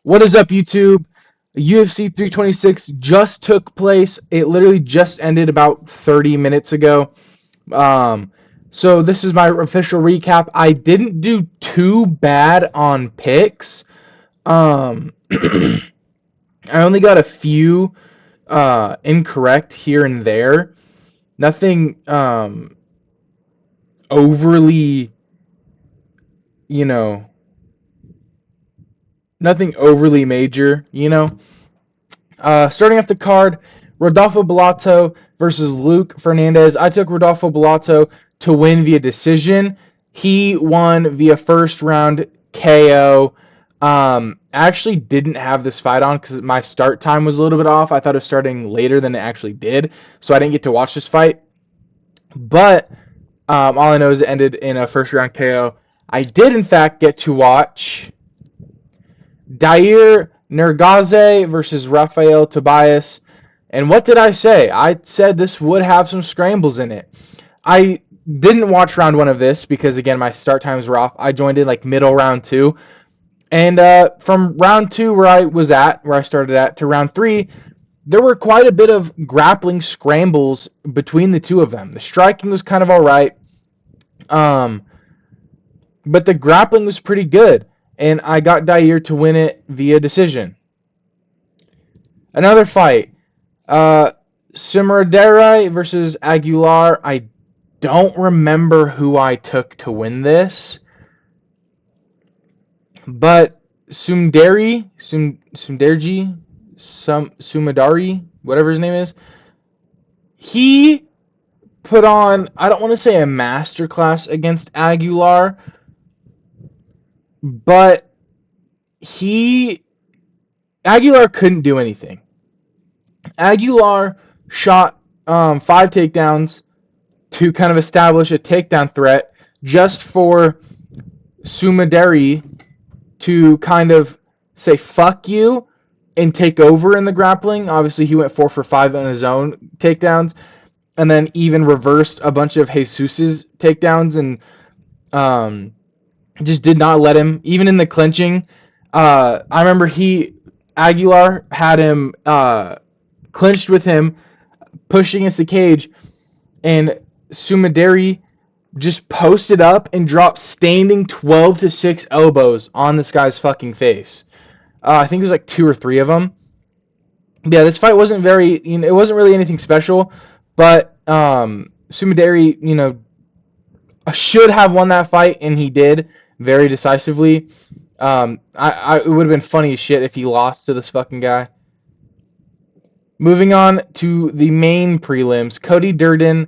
What is up, YouTube? UFC 326 just took place. It literally just ended about 30 minutes ago. Um, so this is my official recap. I didn't do too bad on picks. Um, I only got a few incorrect here and there. Nothing overly, you know, nothing overly major. Starting off the card, Rodolfo Bellato versus Luke Fernandez. I took Rodolfo Bellato to win via decision. He won via first round KO. I actually didn't have this fight on because my start time was a little bit off. I thought it was starting later than it actually did, so I didn't get to watch this fight. But all I know is it ended in a first round KO. I did, in fact, get to watch Dair Nergaze versus Rafael Tobias. And what did I say? I said this would have some scrambles in it. I didn't watch round one of this because, again, my start times were off. I joined in like middle round two. And from round two, where I started at, to round three, there were quite a bit of grappling scrambles between the two of them. The striking was kind of all right. But the grappling was pretty good. And I got Dair to win it via decision. Another fight. Sumerdere versus Aguilar. I don't remember who I took to win this. But Sumderji, whatever his name is, he put on, I don't want to say a masterclass against Aguilar, but Aguilar couldn't do anything. Aguilar shot 5 takedowns to kind of establish a takedown threat just for Sumerdere to kind of say fuck you and take over in the grappling. Obviously, he went 4 for 5 on his own takedowns, and then even reversed a bunch of Jesus's takedowns, and just did not let him, even in the clinching. I remember Aguilar had him clinched with him, pushing against the cage, and Sumerdere just posted up and dropped standing 12-6 elbows on this guy's fucking face. I think it was like 2 or 3 of them. Yeah, this fight wasn't it wasn't really anything special, but Sumerdere, should have won that fight, and he did very decisively. It would have been funny as shit if he lost to this fucking guy. Moving on to the main prelims, Cody Durden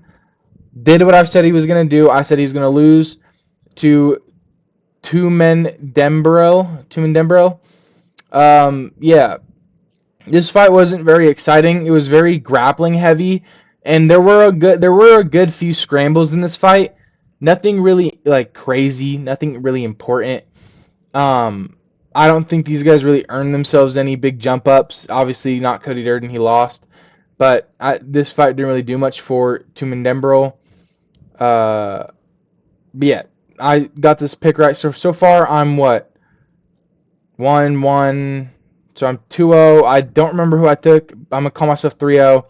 did what I said he was going to do. I said he's going to lose to Tumen Dembrell. Yeah. This fight wasn't very exciting. It was very grappling heavy, and there were a good few scrambles in this fight. Nothing really like crazy, nothing really important. I don't think these guys really earned themselves any big jump ups. Obviously, not Cody Durden, he lost. But this fight didn't really do much for Tumen Dembrell. But yeah, I got this pick right. So far, I'm what? 1-1. So I'm 2-0. I don't remember who I took. I'm going to call myself 3-0.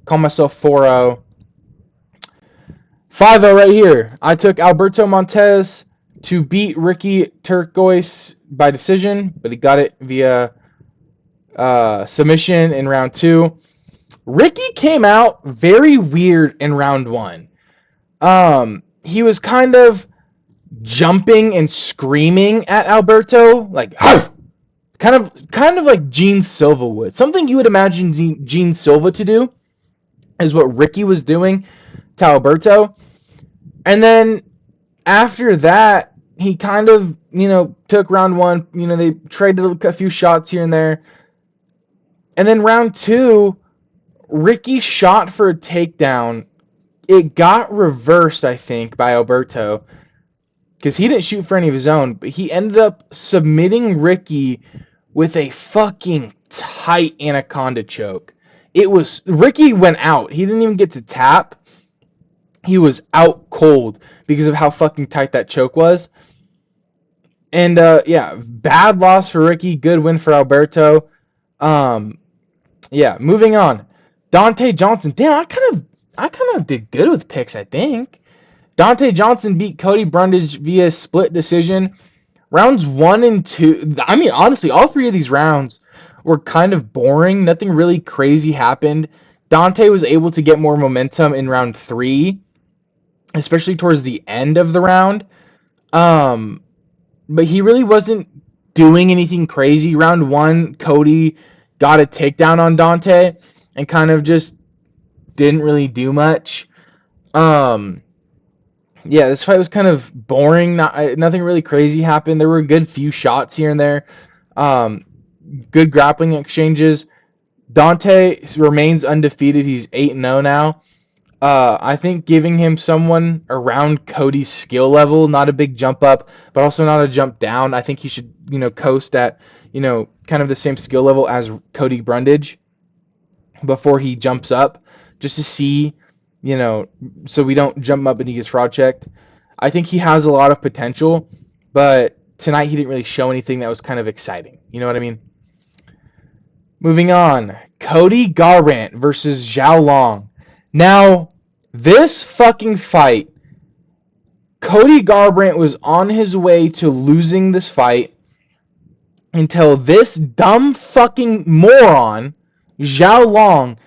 Call myself 4-0. 5-0 right here. I took Alberto Montez to beat Ricky Turquoise by decision, but he got it via submission in round 2. Ricky came out very weird in round 1. He was kind of jumping and screaming at Alberto, like kind of like Gene Silva would. Something you would imagine Gene Silva to do is what Ricky was doing to Alberto. And then after that, he kind of, took round 1. They traded a few shots here and there. And then round 2, Ricky shot for a takedown. It got reversed, I think, by Alberto, because he didn't shoot for any of his own, but he ended up submitting Ricky with a fucking tight anaconda choke. Ricky went out. He didn't even get to tap. He was out cold because of how fucking tight that choke was. And yeah, bad loss for Ricky, good win for Alberto. Yeah, moving on. Dante Johnson. Damn, I kind of did good with picks, I think. Dante Johnson beat Cody Brundage via split decision. Rounds 1 and 2. I mean, honestly, all three of these rounds were kind of boring. Nothing really crazy happened. Dante was able to get more momentum in round 3, especially towards the end of the round. But he really wasn't doing anything crazy. Round 1, Cody got a takedown on Dante and kind of just didn't really do much. Yeah, this fight was kind of boring. Nothing really crazy happened. There were a good few shots here and there. Um, Good grappling exchanges. Dante remains undefeated. He's 8-0 now. I think giving him someone around Cody's skill level, not a big jump up, but also not a jump down. I think he should, coast at, kind of the same skill level as Cody Brundage before he jumps up, just to see, so we don't jump up and he gets fraud checked. I think he has a lot of potential, but tonight he didn't really show anything that was kind of exciting. You know what I mean? Moving on, Cody Garbrandt versus Zhao Long. Now, this fucking fight, Cody Garbrandt was on his way to losing this fight until this dumb fucking moron, Zhao Long,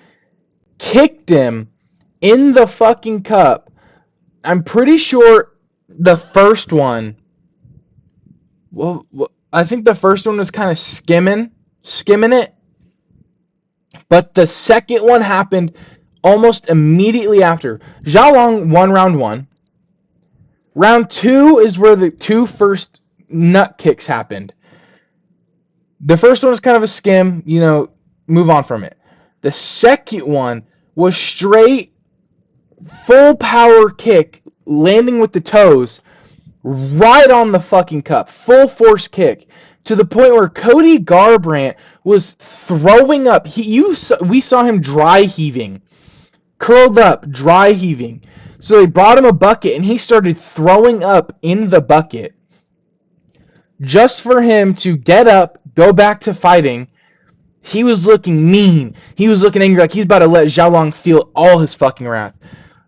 kicked him in the fucking cup. I'm pretty sure the first one, well, I think the first one was kind of skimming it, but the second one happened almost immediately after. Zhao Long won round 1. Round 2 is where the two first nut kicks happened. The first one was kind of a skim, move on from it. The second one was straight, full power kick, landing with the toes, right on the fucking cup. Full force kick. To the point where Cody Garbrandt was throwing up. We saw him dry heaving. Curled up, dry heaving. So they brought him a bucket, and he started throwing up in the bucket. Just for him to get up, go back to fighting. He was looking mean. He was looking angry, like he's about to let Zhao Long feel all his fucking wrath.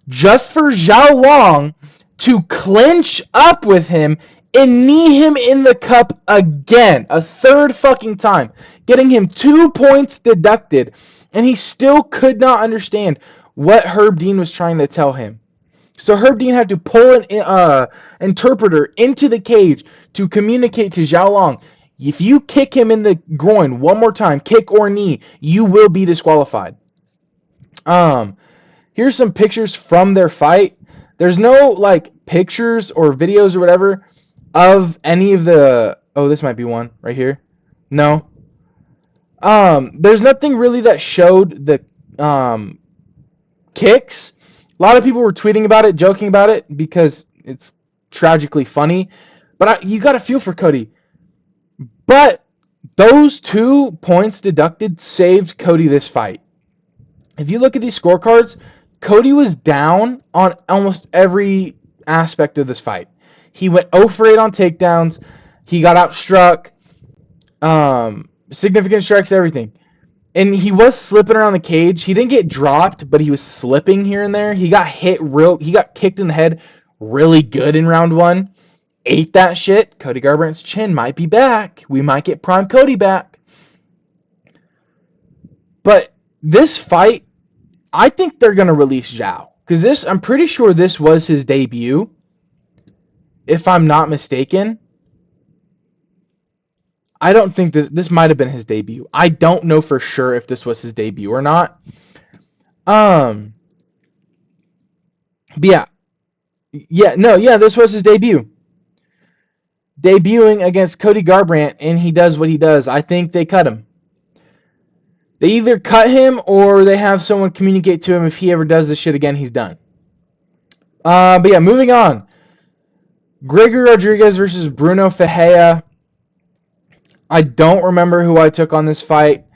Just for Zhao Long to clinch up with him and knee him in the cup again. A third fucking time. Getting him 2 points deducted. And he still could not understand what Herb Dean was trying to tell him. So Herb Dean had to pull an interpreter into the cage to communicate to Zhao Long. If you kick him in the groin one more time, kick or knee, you will be disqualified. Here's some pictures from their fight. There's no pictures or videos or whatever of any of the. Oh, this might be one right here. No. There's nothing really that showed the kicks. A lot of people were tweeting about it, joking about it, because it's tragically funny. But you got to feel for Cody. But those 2 points deducted saved Cody this fight. If you look at these scorecards, Cody was down on almost every aspect of this fight. He went 0 for 8 on takedowns. He got outstruck. Significant strikes, everything. And he was slipping around the cage. He didn't get dropped, but he was slipping here and there. He got kicked in the head really good in round 1. Ate that shit. Cody Garbrandt's chin might be back. We might get prime Cody back. But this fight, I think they're going to release Zhao. Because I'm pretty sure this was his debut. If I'm not mistaken. I don't think this might have been his debut. I don't know for sure if this was his debut or not. But this was his debut. Debuting against Cody Garbrandt, and he does what he does. I think they cut him. They either cut him or they have someone communicate to him if he ever does this shit again, he's done. Moving on. Gregory Rodriguez versus Bruno Ferreira. I don't remember who I took on this fight.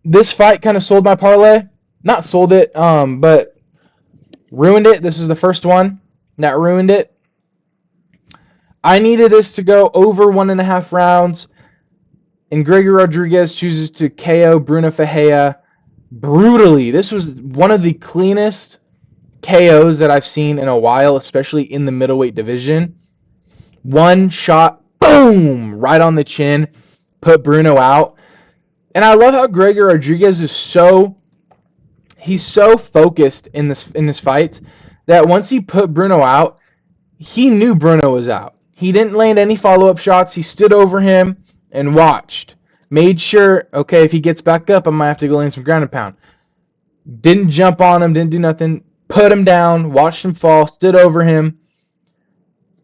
This fight kind of sold my parlay. Not sold it, but ruined it. This was the first one that ruined it. I needed this to go over 1.5 rounds, and Gregory Rodriguez chooses to KO Bruno Ferreira brutally. This was one of the cleanest KOs that I've seen in a while, especially in the middleweight division. One shot, boom, right on the chin, put Bruno out. And I love how Gregory Rodriguez is he's so focused in this fight that once he put Bruno out, he knew Bruno was out. He didn't land any follow-up shots. He stood over him and watched. Made sure, okay, if he gets back up, I might have to go land some ground and pound. Didn't jump on him, didn't do nothing. Put him down, watched him fall, stood over him.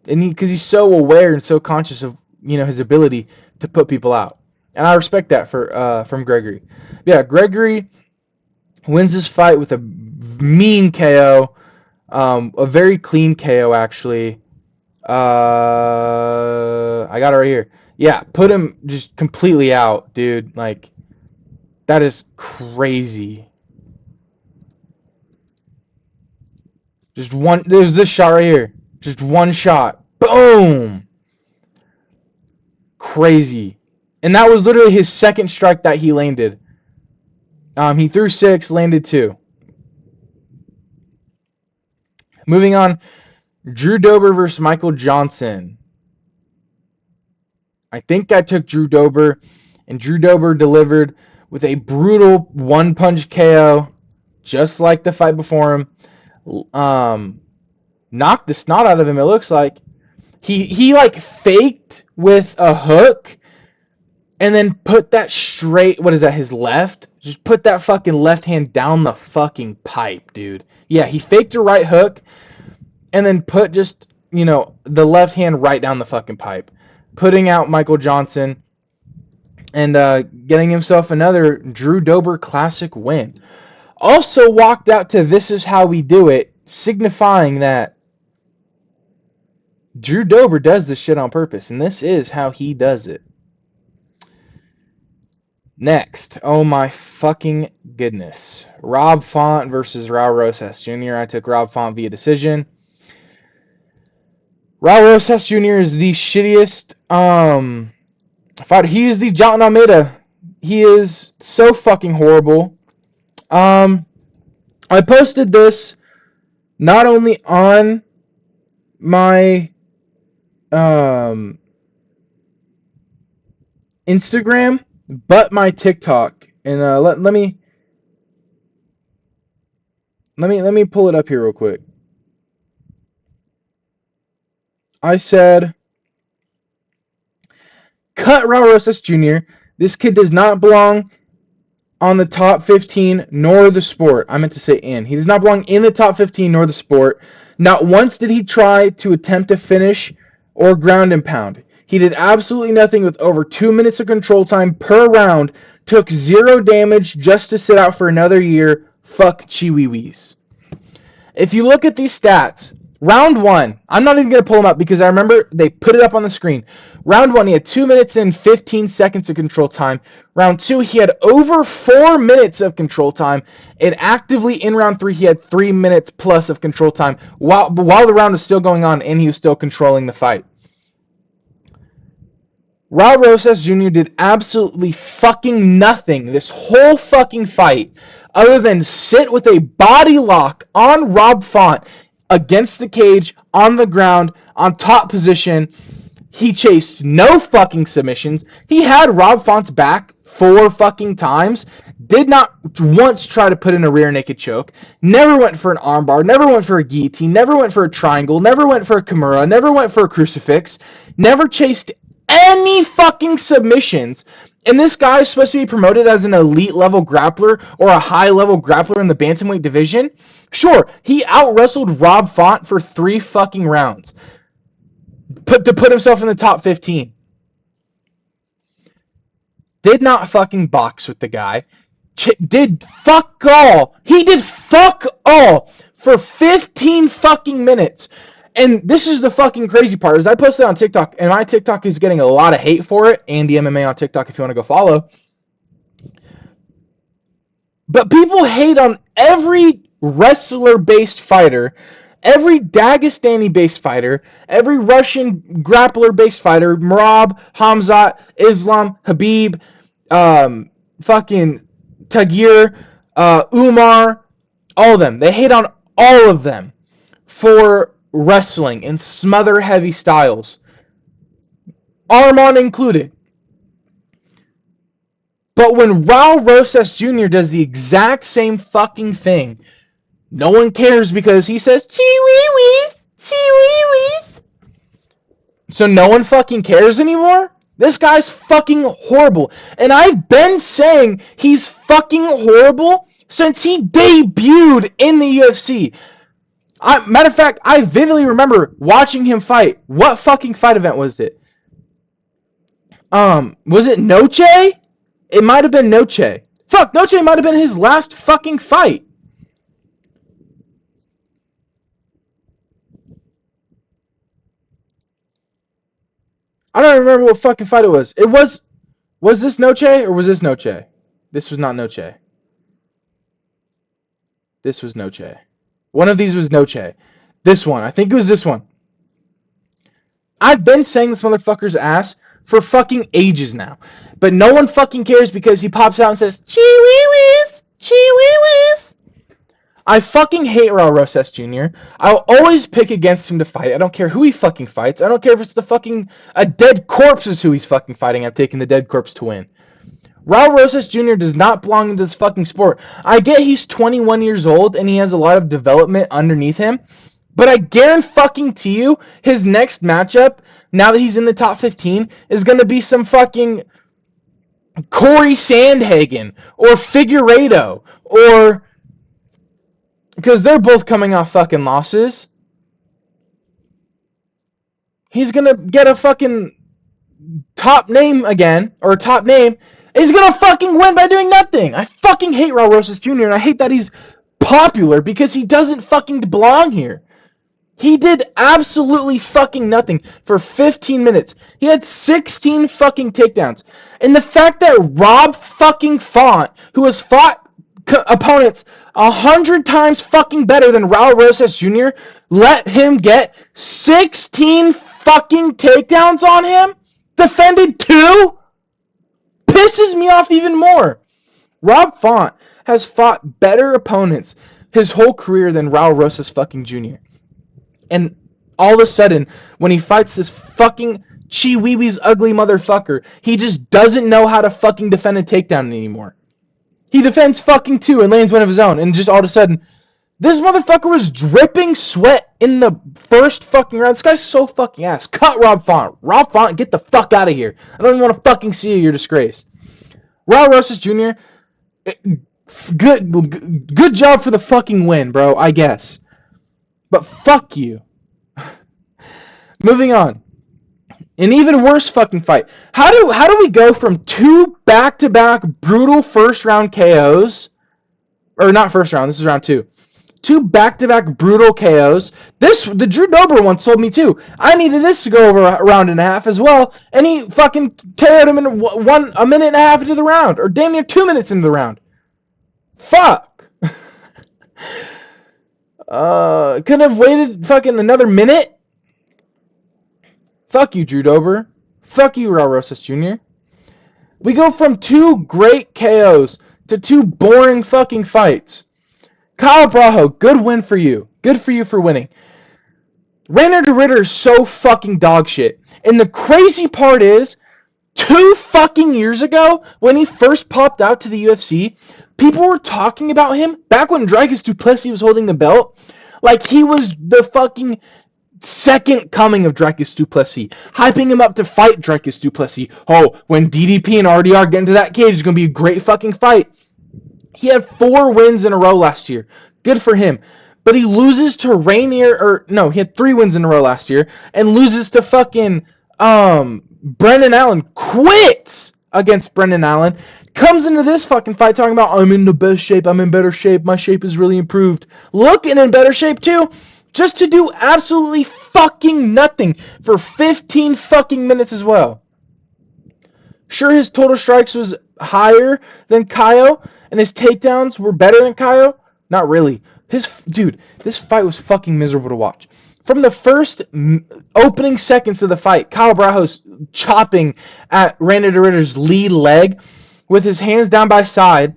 And because he's so aware and so conscious of his ability to put people out. And I respect that from Gregory. Yeah, Gregory wins this fight with a mean KO. A very clean KO, actually. I got it right here. Yeah, put him just completely out, dude. Like, that is crazy. Just one. There's this shot right here. Just one shot. Boom. Crazy. And that was literally his second strike that he landed. He threw 6, landed 2. Moving on, Drew Dober versus Michael Johnson. I think I took Drew Dober, and Drew Dober delivered with a brutal one-punch KO, just like the fight before him. Knocked the snot out of him, it looks like. He like faked with a hook and then put that straight, what is that, his left? Just put that fucking left hand down the fucking pipe, dude. Yeah, he faked a right hook and then put just, the left hand right down the fucking pipe. Putting out Michael Johnson and getting himself another Drew Dober Classic win. Also walked out to This Is How We Do It, signifying that Drew Dober does this shit on purpose, and this is how he does it. Next, oh my fucking goodness. Rob Font versus Raul Rosas Jr. I took Rob Font via decision. Raul Rosas Jr. is the shittiest fighter. He is the Jonathan Almeida. He is so fucking horrible. I posted this not only on my Instagram, but my TikTok. And let me pull it up here real quick. I said, cut Raul Rosas Jr. This kid does not belong on the top 15 nor the sport. I meant to say in. He does not belong in the top 15 nor the sport. Not once did he try to attempt to finish or ground and pound. He did absolutely nothing with over 2 minutes of control time per round. Took 0 damage just to sit out for another year. Fuck Chiwiwis. If you look at these stats, round 1, I'm not even going to pull them up because I remember they put it up on the screen. Round 1, he had 2 minutes and 15 seconds of control time. Round 2, he had over 4 minutes of control time. And actively in round 3, he had 3 minutes plus of control time while the round was still going on and he was still controlling the fight. Raul Rosas Jr. did absolutely fucking nothing this whole fucking fight other than sit with a body lock on Rob Font against the cage, on the ground, on top position. He chased no fucking submissions. He had Rob Font's back 4 fucking times. Did not once try to put in a rear naked choke. Never went for an armbar. Never went for a guillotine. Never went for a triangle. Never went for a kimura. Never went for a crucifix. Never chased any fucking submissions. And this guy is supposed to be promoted as an elite level grappler or a high level grappler in the bantamweight division. Sure, he out-wrestled Rob Font for 3 fucking rounds. To put himself in the top 15. Did not fucking box with the guy. Did fuck all. He did fuck all for 15 fucking minutes. And this is the fucking crazy part, is I posted on TikTok, and my TikTok is getting a lot of hate for it. Andy MMA on TikTok if you want to go follow. But people hate on every wrestler-based fighter every Dagestani-based fighter, every Russian grappler-based fighter, Merab, Hamzat, Islam, Habib, fucking Tagir, Umar, all of them. They hate on all of them for wrestling in smother heavy styles. Arman included. But when Raul Rosas Jr. does the exact same fucking thing, no one cares because he says, chee-wee-wees, chee-wee-wees. So no one fucking cares anymore? This guy's fucking horrible. And I've been saying he's fucking horrible since he debuted in the UFC. Matter of fact, I vividly remember watching him fight. What fucking fight event was it? Was it Noche? It might have been Noche. Fuck, Noche might have been his last fucking fight. I don't remember what fucking fight it was. Was this Noche or was this Noche? This was not Noche. This was Noche. One of these was Noche. This one. I think it was this one. I've been saying this motherfucker's ass for fucking ages now. But no one fucking cares because he pops out and says, chee-wee-wees, chee-wee-wees. I fucking hate Raul Rosas Jr. I'll always pick against him to fight. I don't care who he fucking fights. I don't care if it's a dead corpse is who he's fucking fighting. I'm taking the dead corpse to win. Raul Rosas Jr. does not belong in this fucking sport. I get he's 21 years old and he has a lot of development underneath him. But I guarantee you, his next matchup, now that he's in the top 15, is going to be some fucking Corey Sandhagen or Figueiredo or... Because they're both coming off fucking losses. He's going to get a fucking top name again, or top name. He's going to fucking win by doing nothing. I fucking hate Raul Rosas Jr. and I hate that he's popular because he doesn't fucking belong here. He did absolutely fucking nothing for 15 minutes. He had 16 fucking takedowns. And the fact that Rob fucking Font, who has fought opponents 100 times fucking better than Raul Rosas Jr., let him get 16 fucking takedowns on him, defended 2, pisses me off even more. Rob Font has fought better opponents his whole career than Raul Rosas fucking Jr. And all of a sudden, when he fights this fucking Chi-Wee-Wee's ugly motherfucker, he just doesn't know how to fucking defend a takedown anymore. He defends fucking 2 and lands one of his own, and just all of a sudden, this motherfucker was dripping sweat in the first fucking round. This guy's so fucking ass. Cut Rob Font. Rob Font, get the fuck out of here. I don't even want to fucking see you. You're disgraced. Raul Rosas Jr., good job for the fucking win, bro, I guess. But fuck you. Moving on. An even worse fucking fight. How do we go from 2 back-to-back brutal first-round KOs? Or not first round, this is round 2. 2 back-to-back brutal KOs. The Drew Dober one sold me too. I needed this to go over a round and a half as well. And he fucking KO'd him in a minute and a half into the round. Or damn near 2 minutes into the round. Fuck. Couldn't have waited fucking another minute? Fuck you, Drew Dober. Fuck you, Raul Rosas Jr. We go from 2 great KOs to 2 boring fucking fights. Kyle Braho, good win for you. Good for you for winning. Rainer de Ritter is so fucking dog shit. And the crazy part is, 2 fucking years ago, when he first popped out to the UFC, people were talking about him, back when Dricus du Plessis was holding the belt, like he was the fucking second coming of Dricus du Plessis, hyping him up to fight Dricus du Plessis. Oh, when DDP and RDR get into that cage, it's going to be a great fucking fight. He had 4 wins in a row last year. Good for him. But he loses to he had 3 wins in a row last year, and loses to fucking, Brendan Allen. Quits against Brendan Allen. Comes into this fucking fight talking about, I'm in the best shape, I'm in better shape, my shape is really improved. Looking in better shape too, just to do absolutely fucking nothing for 15 fucking minutes as well. Sure, his total strikes was higher than Kaio, and his takedowns were better than Kaio. Not really. This fight was fucking miserable to watch. From the first opening seconds of the fight, Kyle Brajo's chopping at Randy DeRitter's lead leg with his hands down by side,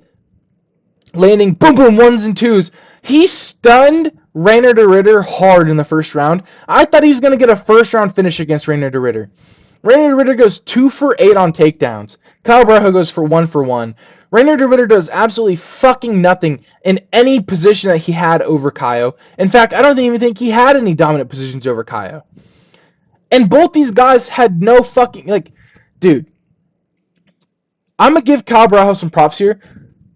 landing boom boom ones and twos. He stunned Rainer DeRitter hard in the first round. I thought he was going to get a first round finish against Rainer DeRitter. Rainer DeRitter goes 2 for 8 on takedowns. Kyle Brajo goes for 1 for 1. Rainer DeRitter does absolutely fucking nothing in any position that he had over Kaio. In fact, I don't even think he had any dominant positions over Kaio. And both these guys had no fucking, dude, I'm going to give Kyle Brajo some props here.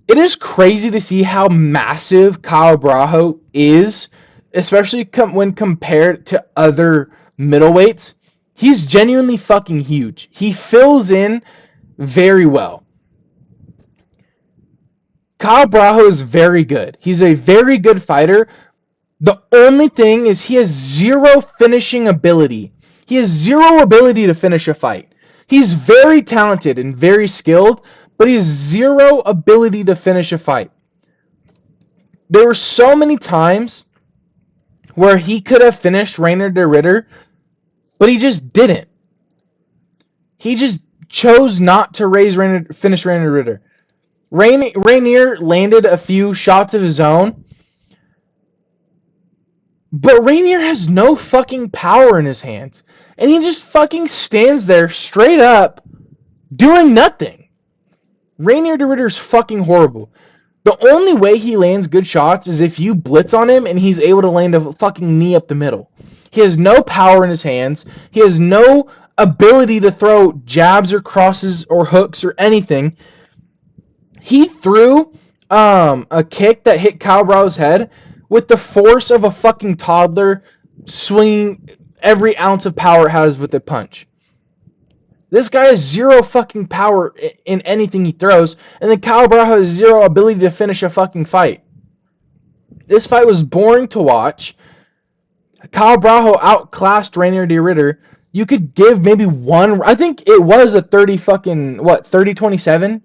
It is crazy to see how massive Kyle Brajo is, especially when compared to other middleweights. He's genuinely fucking huge. He fills in very well. Kyle Brajo is very good. He's a very good fighter. The only thing is he has zero finishing ability. He has zero ability to finish a fight. He's very talented and very skilled, but he has zero ability to finish a fight. There were so many times where he could have finished Rainer DeRitter, but he just didn't. He just chose not to finish Rainer DeRitter. Rainier landed a few shots of his own, but Rainier has no fucking power in his hands. And he just fucking stands there straight up doing nothing. Rainier DeRitter's fucking horrible. The only way he lands good shots is if you blitz on him and he's able to land a fucking knee up the middle. He has no power in his hands. He has no ability to throw jabs or crosses or hooks or anything. He threw a kick that hit Kyle Brajo's head with the force of a fucking toddler swinging every ounce of power it has with a punch. This guy has zero fucking power in anything he throws, and then Kyle Brajo has zero ability to finish a fucking fight. This fight was boring to watch. Kyle Brajo outclassed Rainier DeRitter. You could give maybe one. I think it was a 30-27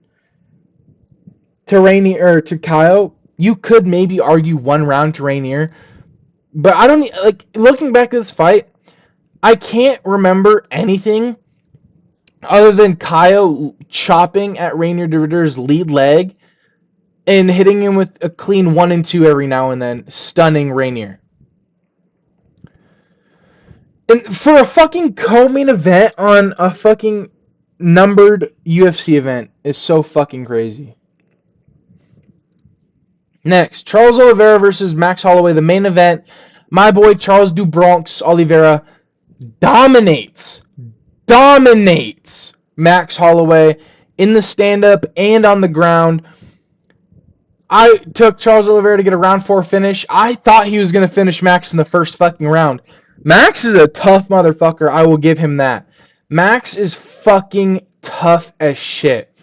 to Rainier or to Kyle. You could maybe argue one round to Rainier, but I don't looking back at this fight. I can't remember anything other than Kyle chopping at Rainier DeRitter's lead leg and hitting him with a clean 1 and 2 every now and then, stunning Rainier. And for a fucking co-main event on a fucking numbered UFC event is so fucking crazy. Next, Charles Oliveira versus Max Holloway, the main event. My boy Charles do Bronx Oliveira dominates Max Holloway in the stand-up and on the ground. I took Charles Oliveira to get a round 4 finish. I thought he was going to finish Max in the first fucking round. Max is a tough motherfucker. I will give him that. Max is fucking tough as shit.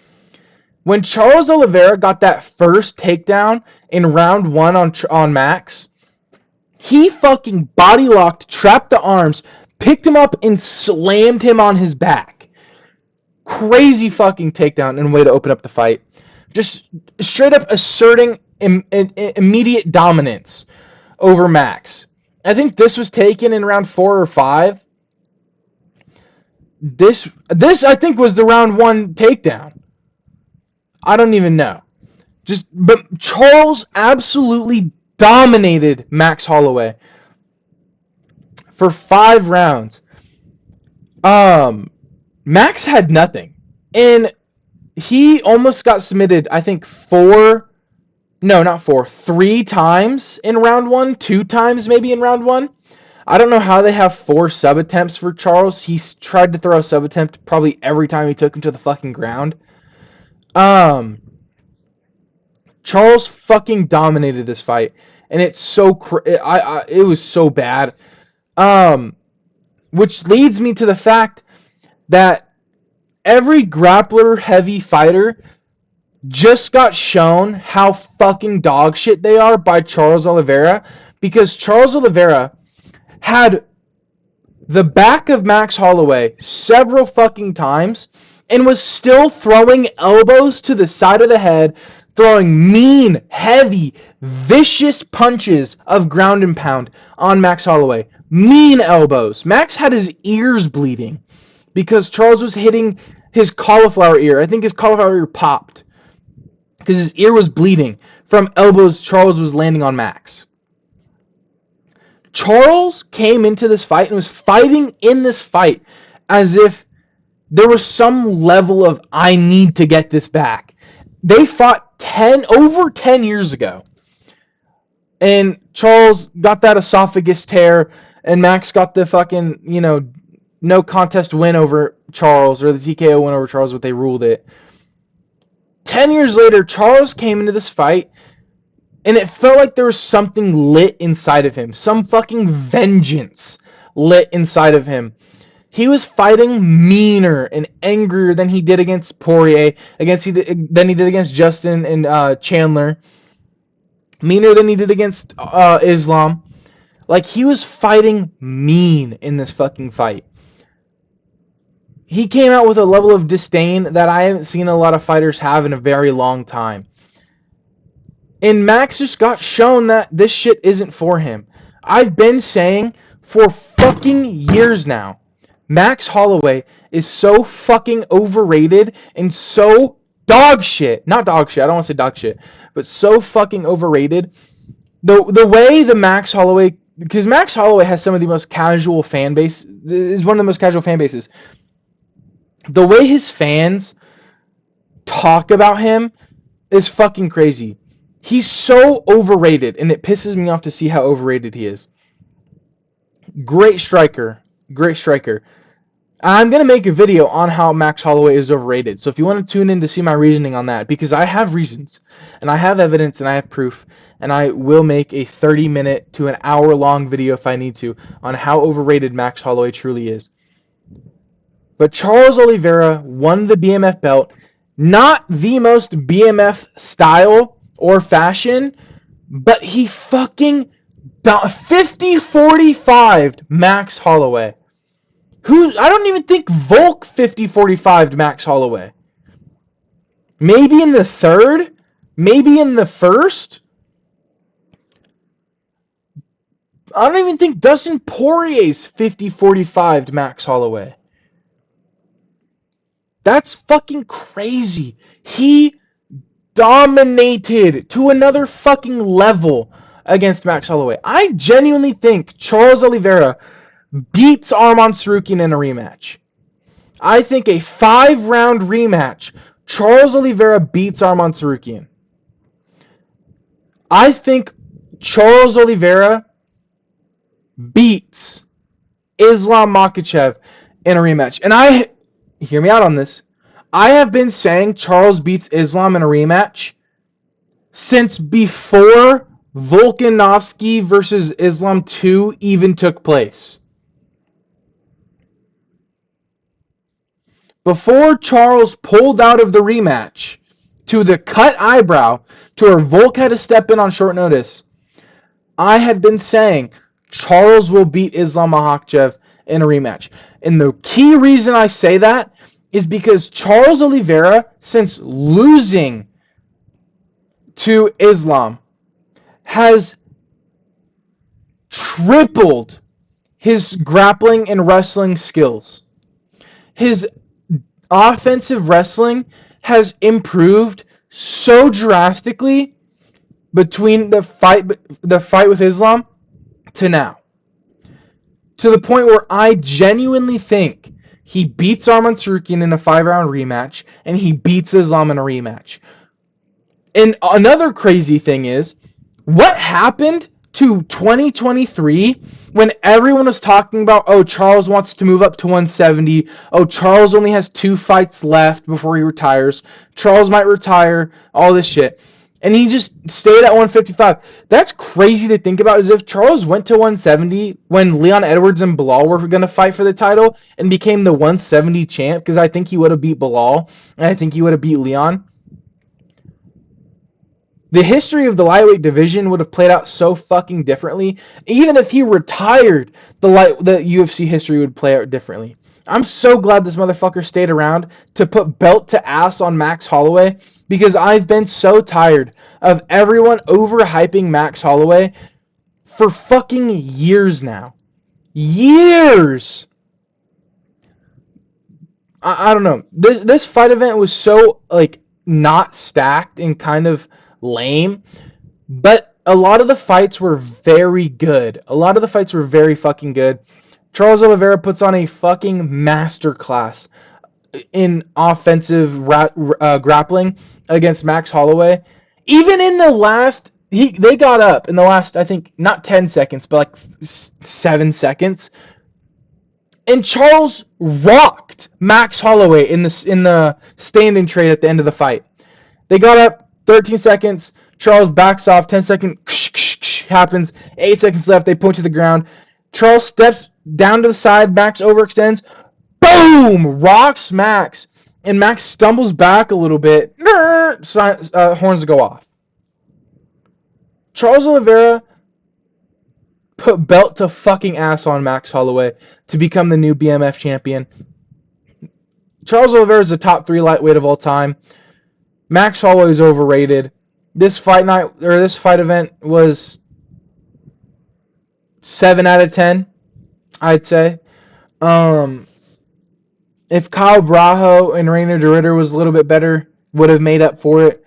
When Charles Oliveira got that first takedown in round 1 on Max, he fucking body locked, trapped the arms, picked him up, and slammed him on his back. Crazy fucking takedown and way to open up the fight. Just straight up asserting immediate dominance over Max. I think this was taken in round 4 or 5. This I think was the round 1 takedown. I don't even know. But Charles absolutely dominated Max Holloway for 5 rounds. Max had nothing. And he almost got submitted, I think, 3 times in round 1, 2 times maybe in round 1. I don't know how they have 4 sub attempts for Charles. He tried to throw a sub attempt probably every time he took him to the fucking ground. Charles fucking dominated this fight, and it's so it was so bad. Which leads me to the fact that every grappler heavy fighter just got shown how fucking dog shit they are by Charles Oliveira, because Charles Oliveira had the back of Max Holloway several fucking times and was still throwing elbows to the side of the head, throwing mean, heavy, vicious punches of ground and pound on Max Holloway. Mean elbows. Max had his ears bleeding because Charles was hitting his cauliflower ear. I think his cauliflower ear popped because his ear was bleeding from elbows Charles was landing on Max. Charles came into this fight and was fighting in this fight as if there was some level of, I need to get this back. They fought over 10 years ago. And Charles got that esophagus tear, and Max got the fucking, no contest win over Charles, or the TKO win over Charles, but they ruled it. 10 years later, Charles came into this fight, and it felt like there was something lit inside of him. Some fucking vengeance lit inside of him. He was fighting meaner and angrier than he did against Poirier, than he did against Justin and Chandler. Meaner than he did against Islam. Like, he was fighting mean in this fucking fight. He came out with a level of disdain that I haven't seen a lot of fighters have in a very long time. And Max just got shown that this shit isn't for him. I've been saying for fucking years now, Max Holloway is so fucking overrated and so dog shit. Not dog shit, I don't want to say dog shit, but so fucking overrated. The way the Max Holloway, because Max Holloway has some of the most casual fan base, is one of the most casual fan bases. The way his fans talk about him is fucking crazy. He's so overrated, and it pisses me off to see how overrated he is. Great striker. I'm going to make a video on how Max Holloway is overrated. So if you want to tune in to see my reasoning on that, because I have reasons, and I have evidence, and I have proof, and I will make a 30-minute to an hour-long video if I need to on how overrated Max Holloway truly is. But Charles Oliveira won the BMF belt, not the most BMF style or fashion, but he fucking 50-45'd Max Holloway. I don't even think Volk 50-45'd Max Holloway. Maybe in the third, maybe in the first. I don't even think Dustin Poirier's 50-45'd Max Holloway. That's fucking crazy. He dominated to another fucking level against Max Holloway. I genuinely think Charles Oliveira beats Arman Tsarukyan in a rematch. I think a 5-round rematch, Charles Oliveira beats Arman Tsarukyan. I think Charles Oliveira beats Islam Makhachev in a rematch. And hear me out on this. I have been saying Charles beats Islam in a rematch since before Volkanovski versus Islam 2 even took place. Before Charles pulled out of the rematch to the cut eyebrow to where Volk had to step in on short notice, I had been saying Charles will beat Islam Makhachev in a rematch. And the key reason I say that is because Charles Oliveira, since losing to Islam, has tripled his grappling and wrestling skills. His offensive wrestling has improved so drastically between the fight with Islam to now. To the point where I genuinely think he beats Arman Tsarukyan in a 5-round rematch, and he beats Islam in a rematch. And another crazy thing is, what happened to 2023 when everyone was talking about, oh, Charles wants to move up to 170, oh, Charles only has 2 fights left before he retires, Charles might retire, all this shit. And he just stayed at 155. That's crazy to think about, as if Charles went to 170 when Leon Edwards and Bilal were going to fight for the title and became the 170 champ, because I think he would have beat Bilal, and I think he would have beat Leon. The history of the lightweight division would have played out so fucking differently. Even if he retired, the UFC history would play out differently. I'm so glad this motherfucker stayed around to put belt to ass on Max Holloway because I've been so tired of everyone overhyping Max Holloway for fucking years now. Years! I don't know. This fight event was so, like, not stacked and kind of lame, but a lot of the fights were very good. A lot of the fights were very fucking good. Charles Oliveira puts on a fucking masterclass in offensive grappling against Max Holloway. Even in the last, they got up in the last, I think, not 10 seconds, but like 7 seconds. And Charles rocked Max Holloway in the standing trade at the end of the fight. They got up 13 seconds. Charles backs off. 10 seconds happens. 8 seconds left. They point to the ground. Charles steps down to the side. Max overextends. Boom! Rocks Max. And Max stumbles back a little bit. Horns go off. Charles Oliveira put belt to fucking ass on Max Holloway to become the new BMF champion. Charles Oliveira is the top 3 lightweight of all time. Max Holloway is overrated. This fight event was 7 out of 10, I'd say. If Kyle Braho and Reiner de Ritter was a little bit better, would have made up for it.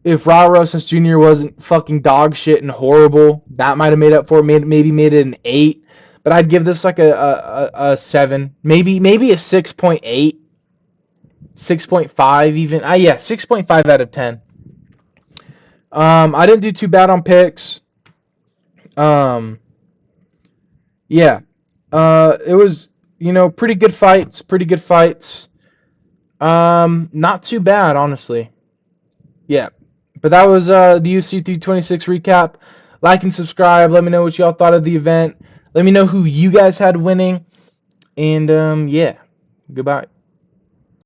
If Raul Rosas Jr. wasn't fucking dog shit and horrible, that might have made up for it. Maybe made it an 8. But I'd give this like a 7. Maybe a 6.8. 6.5 even. Yeah, 6.5 out of 10. I didn't do too bad on picks. Yeah. It was, pretty good fights. Not too bad, honestly. Yeah. But that was the UFC 326 recap. Like and subscribe. Let me know what y'all thought of the event. Let me know who you guys had winning. And, yeah. Goodbye.